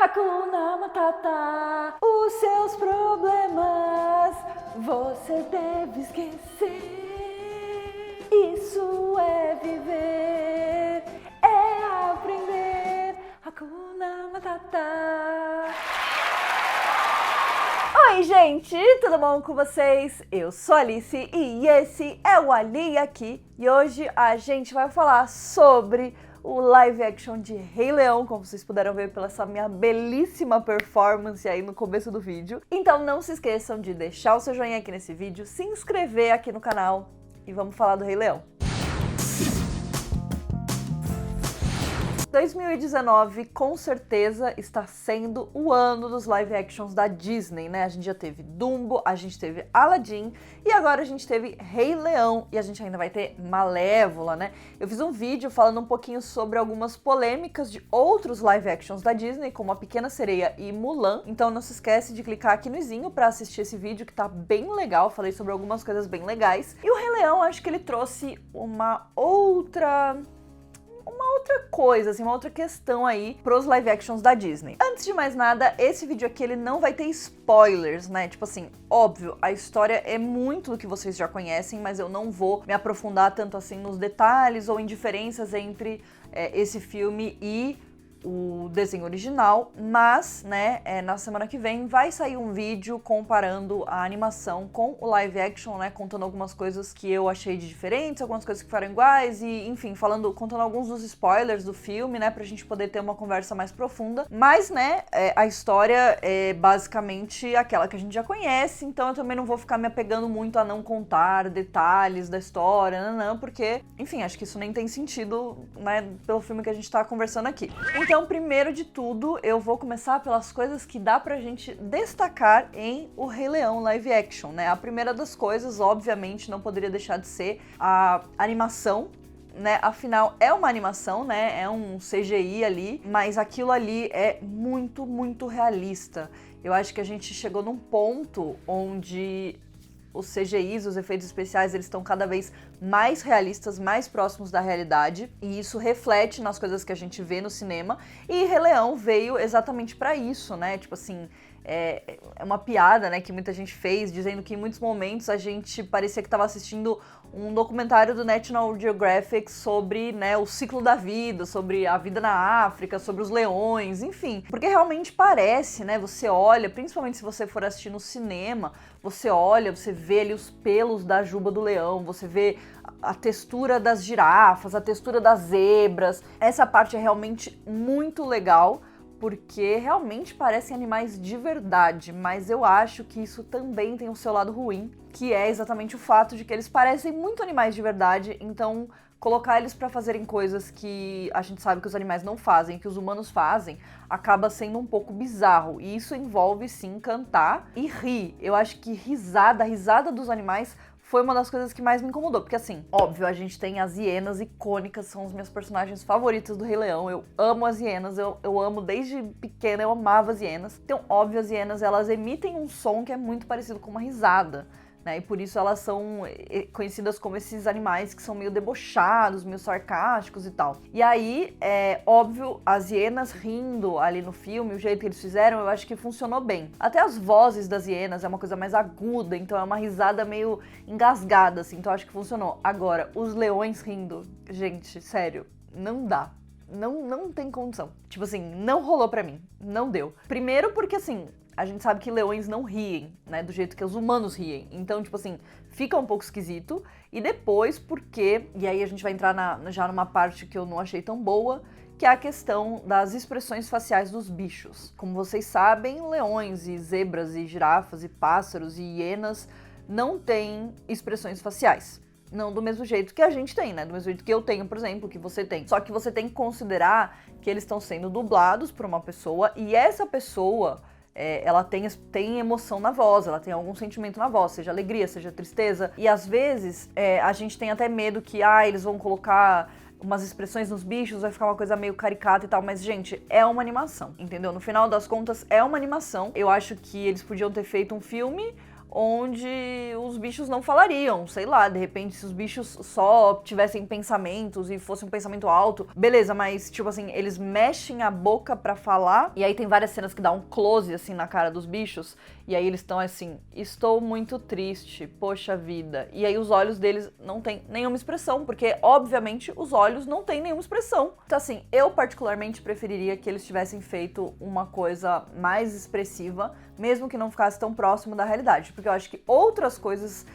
Hakuna Matata, os seus problemas você deve esquecer. Isso é viver, é aprender. Hakuna Matata. Oi, gente, tudo bom com vocês? Eu sou a Alice e esse é o Ali Aqui. E hoje a gente vai falar sobre o live action de Rei Leão, como vocês puderam ver pela essa minha belíssima performance aí no começo do vídeo. Então não se esqueçam de deixar o seu joinha aqui nesse vídeo, se inscrever aqui no canal e vamos falar do Rei Leão. 2019 com certeza está sendo o ano dos live actions da Disney, né? A gente já teve Dumbo, a gente teve Aladdin e agora a gente teve Rei Leão e a gente ainda vai ter Malévola, né? Eu fiz um vídeo falando um pouquinho sobre algumas polêmicas de outros live actions da Disney, como A Pequena Sereia e Mulan, então não se esquece de clicar aqui no izinho para assistir esse vídeo que tá bem legal, falei sobre algumas coisas bem legais. E o Rei Leão, acho que ele trouxe uma outra coisa, assim, uma outra questão aí pros live actions da Disney. Antes de mais nada, esse vídeo aqui ele não vai ter spoilers, né? Tipo assim, óbvio, a história é muito do que vocês já conhecem, mas eu não vou me aprofundar tanto assim nos detalhes ou em diferenças entre esse filme e o desenho original, mas, né, na semana que vem vai sair um vídeo comparando a animação com o live action, né, contando algumas coisas que eu achei de diferentes, algumas coisas que foram iguais e, enfim, contando alguns dos spoilers do filme, né, pra gente poder ter uma conversa mais profunda, mas, né, a história é basicamente aquela que a gente já conhece, então eu também não vou ficar me apegando muito a não contar detalhes da história, não, porque, enfim, acho que isso nem tem sentido, né, pelo filme que a gente tá conversando aqui. Então, primeiro de tudo, eu vou começar pelas coisas que dá pra gente destacar em O Rei Leão live action, né? A primeira das coisas, obviamente, não poderia deixar de ser a animação, né? Afinal, é uma animação, né? É um CGI ali, mas aquilo ali é muito, muito realista. Eu acho que a gente chegou num ponto onde os CGIs, os efeitos especiais, eles estão cada vez mais realistas, mais próximos da realidade, e isso reflete nas coisas que a gente vê no cinema, e Rei Leão veio exatamente pra isso, né? Tipo assim, é uma piada, né, que muita gente fez, dizendo que em muitos momentos a gente parecia que estava assistindo um documentário do National Geographic sobre, né, o ciclo da vida, sobre a vida na África, sobre os leões, enfim. Porque realmente parece, né, você olha, principalmente se você for assistir no cinema, você olha, você vê ali os pelos da juba do leão, você vê a textura das girafas, a textura das zebras. Essa parte é realmente muito legal, porque realmente parecem animais de verdade, mas eu acho que isso também tem o seu lado ruim, que é exatamente o fato de que eles parecem muito animais de verdade, então colocar eles pra fazerem coisas que a gente sabe que os animais não fazem, que os humanos fazem, acaba sendo um pouco bizarro, e isso envolve sim cantar e rir. Eu acho que a risada dos animais foi uma das coisas que mais me incomodou, porque assim, óbvio, a gente tem as hienas icônicas, são os meus personagens favoritos do Rei Leão, eu amo as hienas, eu amo desde pequena, eu amava as hienas. Então, óbvio, as hienas, elas emitem um som que é muito parecido com uma risada, né, e por isso elas são conhecidas como esses animais que são meio debochados, meio sarcásticos e tal. E aí, óbvio, as hienas rindo ali no filme, o jeito que eles fizeram, eu acho que funcionou bem. Até as vozes das hienas é uma coisa mais aguda, então é uma risada meio engasgada, assim, então eu acho que funcionou. Agora, os leões rindo, gente, sério, não dá. Não tem condição. Tipo assim, não rolou pra mim. Não deu. Primeiro porque, assim, a gente sabe que leões não riem, né, do jeito que os humanos riem. Então, tipo assim, fica um pouco esquisito. E depois porque, e aí a gente vai entrar já numa parte que eu não achei tão boa, que é a questão das expressões faciais dos bichos. Como vocês sabem, leões e zebras e girafas e pássaros e hienas não têm expressões faciais. Não do mesmo jeito que a gente tem, né? Do mesmo jeito que eu tenho, por exemplo, que você tem. Só que você tem que considerar que eles estão sendo dublados por uma pessoa e essa pessoa, ela tem emoção na voz, ela tem algum sentimento na voz, seja alegria, seja tristeza. E às vezes a gente tem até medo que eles vão colocar umas expressões nos bichos, vai ficar uma coisa meio caricata e tal, mas, gente, é uma animação, entendeu? No final das contas, é uma animação. Eu acho que eles podiam ter feito um filme onde os bichos não falariam, sei lá, de repente se os bichos só tivessem pensamentos e fosse um pensamento alto, beleza, mas tipo assim, eles mexem a boca pra falar, e aí tem várias cenas que dá um close assim na cara dos bichos, e aí eles estão assim, estou muito triste, poxa vida, e aí os olhos deles não tem nenhuma expressão, porque obviamente os olhos não têm nenhuma expressão. Então assim, eu particularmente preferiria que eles tivessem feito uma coisa mais expressiva, mesmo que não ficasse tão próximo da realidade, porque eu acho que outras coisas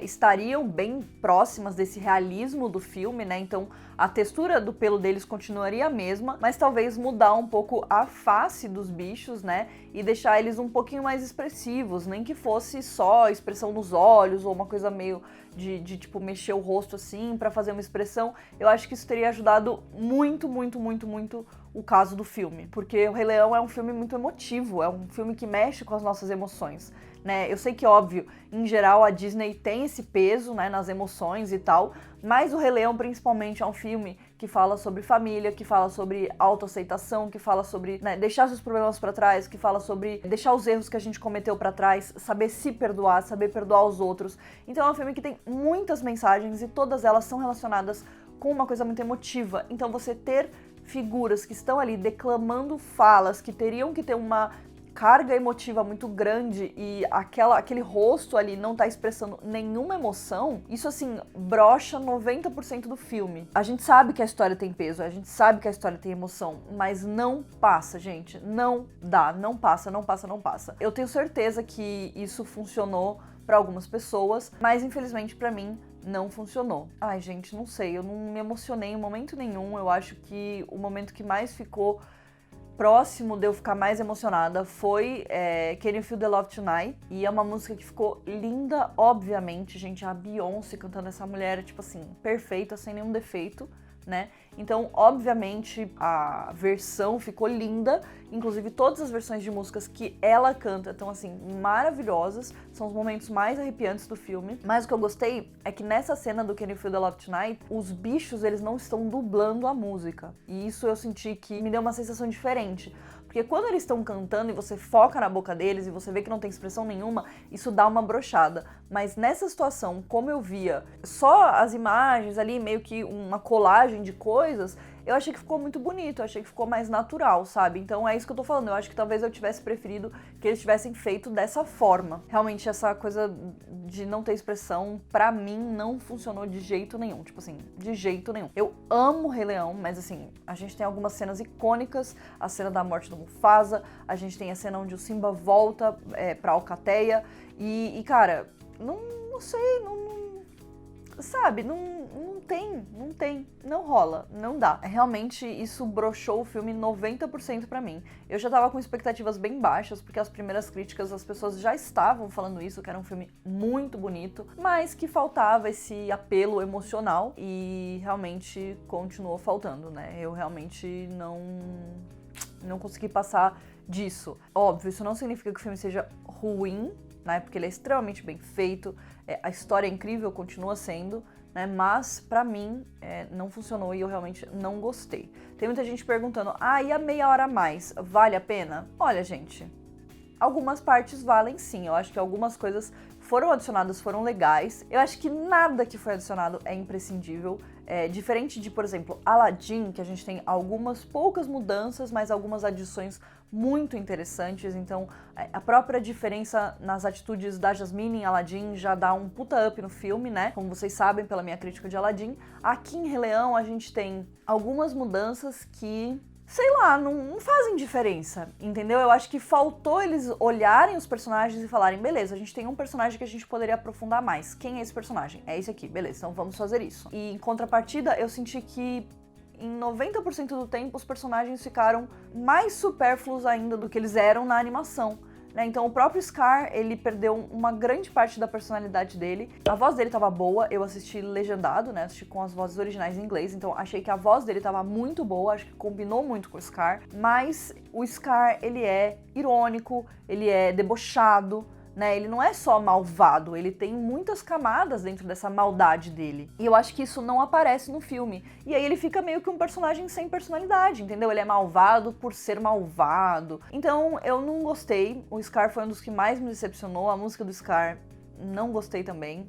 estariam bem próximas desse realismo do filme, né? Então a textura do pelo deles continuaria a mesma, mas talvez mudar um pouco a face dos bichos, né? E deixar eles um pouquinho mais expressivos, nem que fosse só expressão nos olhos ou uma coisa meio de tipo mexer o rosto assim pra fazer uma expressão. Eu acho que isso teria ajudado muito, muito, muito, muito o caso do filme, porque o Rei Leão é um filme muito emotivo, é um filme que mexe com as nossas emoções, né? Eu sei que, óbvio, em geral a Disney tem esse peso, né, nas emoções e tal, mas o Rei Leão principalmente é um filme que fala sobre família, que fala sobre autoaceitação, que fala sobre, né, deixar seus problemas pra trás, que fala sobre deixar os erros que a gente cometeu pra trás, saber se perdoar, saber perdoar os outros. Então é um filme que tem muitas mensagens e todas elas são relacionadas com uma coisa muito emotiva. Então você ter figuras que estão ali declamando falas que teriam que ter uma carga emotiva muito grande e aquele rosto ali não tá expressando nenhuma emoção, isso assim, brocha 90% do filme. A gente sabe que a história tem peso, a gente sabe que a história tem emoção, mas não passa, gente. Não dá, não passa, não passa, não passa. Eu tenho certeza que isso funcionou pra algumas pessoas, mas infelizmente pra mim não funcionou. Ai, gente, não sei, eu não me emocionei em momento nenhum. Eu acho que o momento que mais ficou próximo de eu ficar mais emocionada foi Can You Feel the Love Tonight, e é uma música que ficou linda, obviamente, gente, a Beyoncé cantando essa mulher, tipo assim, perfeita, sem nenhum defeito, né? Então, obviamente, a versão ficou linda, inclusive todas as versões de músicas que ela canta estão, assim, maravilhosas, são os momentos mais arrepiantes do filme, mas o que eu gostei é que nessa cena do Can You Feel the Love Tonight, os bichos, eles não estão dublando a música, e isso eu senti que me deu uma sensação diferente. Porque quando eles estão cantando e você foca na boca deles e você vê que não tem expressão nenhuma, isso dá uma brochada. Mas nessa situação, como eu via só as imagens ali, meio que uma colagem de coisas, eu achei que ficou muito bonito, eu achei que ficou mais natural, sabe? Então é isso que eu tô falando, eu acho que talvez eu tivesse preferido que eles tivessem feito dessa forma. Realmente essa coisa de não ter expressão, pra mim, não funcionou de jeito nenhum, tipo assim, de jeito nenhum. Eu amo Rei Leão, mas assim, a gente tem algumas cenas icônicas, a cena da morte do Mufasa, a gente tem a cena onde o Simba volta pra Alcateia, e cara, não sei, sabe, não rola, não dá. Realmente isso broxou o filme 90% pra mim. Eu já tava com expectativas bem baixas, porque as primeiras críticas as pessoas já estavam falando isso, que era um filme muito bonito, mas que faltava esse apelo emocional e realmente continuou faltando, né? Eu realmente não consegui passar disso. Óbvio, isso não significa que o filme seja ruim, né? Porque ele é extremamente bem feito, a história é incrível, continua sendo, né? Mas pra mim não funcionou e eu realmente não gostei. Tem muita gente perguntando, e a meia hora a mais, vale a pena? Olha, gente, algumas partes valem sim, eu acho que algumas coisas foram adicionadas, foram legais. Eu acho que nada que foi adicionado é imprescindível. Diferente de, por exemplo, Aladdin, que a gente tem algumas poucas mudanças, mas algumas adições muito interessantes. Então, a própria diferença nas atitudes da Jasmine em Aladdin já dá um puta up no filme, né? Como vocês sabem pela minha crítica de Aladdin. Aqui em Rei Leão, a gente tem algumas mudanças que, sei lá, não fazem diferença, entendeu? Eu acho que faltou eles olharem os personagens e falarem, beleza, a gente tem um personagem que a gente poderia aprofundar mais. Quem é esse personagem? É esse aqui, beleza, então vamos fazer isso. E em contrapartida, eu senti que em 90% do tempo os personagens ficaram mais supérfluos ainda do que eles eram na animação. Então o próprio Scar, ele perdeu uma grande parte da personalidade dele. A voz dele tava boa, eu assisti legendado, né? Assisti com as vozes originais em inglês, então achei que a voz dele tava muito boa, acho que combinou muito com o Scar. Mas o Scar, ele é irônico, ele é debochado, né? Ele não é só malvado, ele tem muitas camadas dentro dessa maldade dele. E eu acho que isso não aparece no filme. E aí ele fica meio que um personagem sem personalidade, entendeu? Ele é malvado por ser malvado. Então eu não gostei. O Scar foi um dos que mais me decepcionou. A música do Scar não gostei também.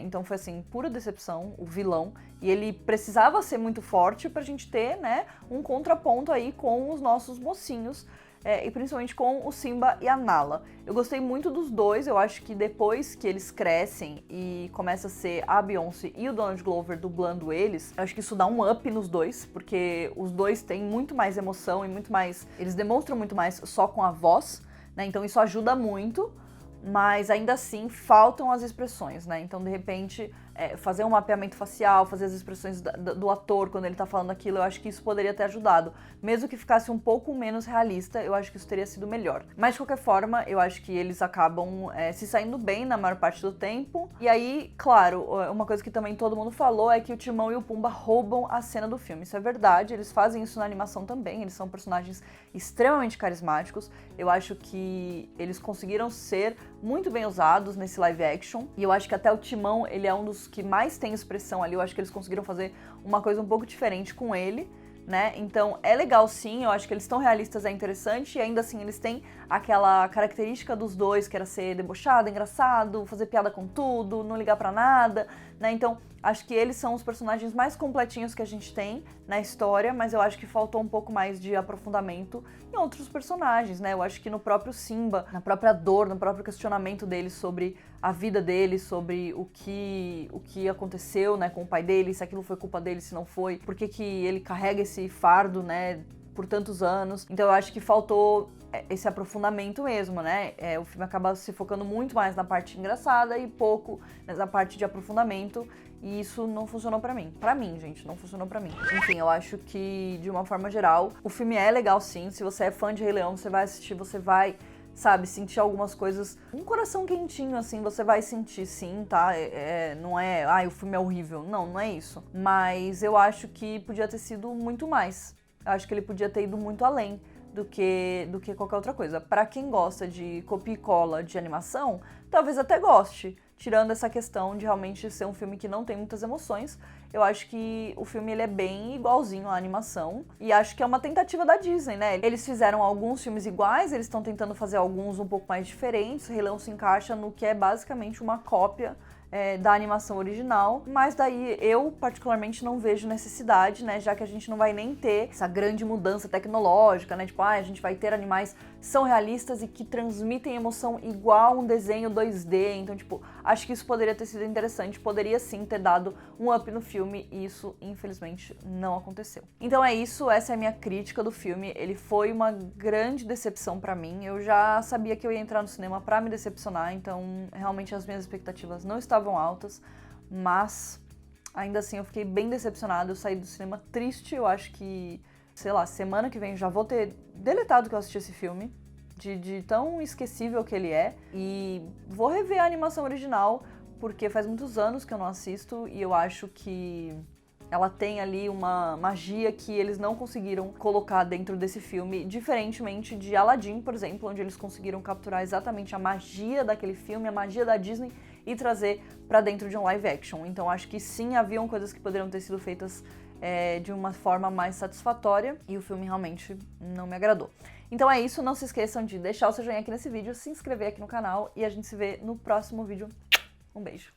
Então foi assim, pura decepção, o vilão. E ele precisava ser muito forte pra gente ter, né, um contraponto aí com os nossos mocinhos. E principalmente com o Simba e a Nala. Eu gostei muito dos dois, eu acho que depois que eles crescem e começa a ser a Beyoncé e o Donald Glover dublando eles, eu acho que isso dá um up nos dois, porque os dois têm muito mais emoção e muito mais... Eles demonstram muito mais só com a voz, né? Então isso ajuda muito, mas ainda assim faltam as expressões, né? Então, de repente, fazer um mapeamento facial, fazer as expressões do ator quando ele tá falando aquilo, eu acho que isso poderia ter ajudado. Mesmo que ficasse um pouco menos realista, eu acho que isso teria sido melhor. Mas, de qualquer forma, eu acho que eles acabam se saindo bem na maior parte do tempo. E aí, claro, uma coisa que também todo mundo falou é que o Timão e o Pumba roubam a cena do filme. Isso é verdade, eles fazem isso na animação também, eles são personagens extremamente carismáticos. Eu acho que eles conseguiram ser muito bem usados nesse live action, e eu acho que até o Timão, ele é um dos que mais tem expressão ali. Eu acho que eles conseguiram fazer uma coisa um pouco diferente com ele, né? Então é legal sim, eu acho que eles estão realistas, é interessante, e ainda assim eles têm aquela característica dos dois, que era ser debochado, engraçado, fazer piada com tudo, não ligar pra nada, né? Então acho que eles são os personagens mais completinhos que a gente tem na história, mas eu acho que faltou um pouco mais de aprofundamento em outros personagens, né? Eu acho que no próprio Simba, na própria dor, no próprio questionamento dele sobre a vida dele, sobre o que aconteceu, né, com o pai dele, se aquilo foi culpa dele, se não foi, por que ele carrega esse fardo, né, por tantos anos. Então eu acho que faltou esse aprofundamento mesmo, né? O filme acaba se focando muito mais na parte engraçada e pouco na parte de aprofundamento, e isso não funcionou pra mim. Pra mim, gente, não funcionou pra mim. Enfim, eu acho que, de uma forma geral, o filme é legal sim. Se você é fã de Rei Leão, você vai assistir, você vai, sabe, sentir algumas coisas, um coração quentinho, assim, você vai sentir sim, tá? Não é, o filme é horrível. Não é isso. Mas eu acho que podia ter sido muito mais. Eu acho que ele podia ter ido muito além do que qualquer outra coisa. Pra quem gosta de copia e cola de animação, talvez até goste. Tirando essa questão de realmente ser um filme que não tem muitas emoções, eu acho que o filme ele é bem igualzinho à animação. E acho que é uma tentativa da Disney, né? Eles fizeram alguns filmes iguais, eles estão tentando fazer alguns um pouco mais diferentes. Rei Leão se encaixa no que é basicamente uma cópia da animação original, mas daí eu particularmente não vejo necessidade, né, já que a gente não vai nem ter essa grande mudança tecnológica, né, tipo, a gente vai ter animais que são realistas e que transmitem emoção igual um desenho 2D, então, tipo, acho que isso poderia ter sido interessante, poderia sim ter dado um up no filme, e isso, infelizmente, não aconteceu. Então é isso, essa é a minha crítica do filme. Ele foi uma grande decepção pra mim, eu já sabia que eu ia entrar no cinema pra me decepcionar, então, realmente as minhas expectativas não estavam altas, mas ainda assim eu fiquei bem decepcionada. Eu saí do cinema triste. Eu acho que, sei lá, semana que vem já vou ter deletado que eu assisti esse filme, de tão esquecível que ele é, e vou rever a animação original, porque faz muitos anos que eu não assisto, e eu acho que ela tem ali uma magia que eles não conseguiram colocar dentro desse filme, diferentemente de Aladdin, por exemplo, onde eles conseguiram capturar exatamente a magia daquele filme, a magia da Disney, e trazer pra dentro de um live action. Então acho que sim, haviam coisas que poderiam ter sido feitas de uma forma mais satisfatória, e o filme realmente não me agradou. Então é isso, não se esqueçam de deixar o seu joinha aqui nesse vídeo, se inscrever aqui no canal, e a gente se vê no próximo vídeo. Um beijo!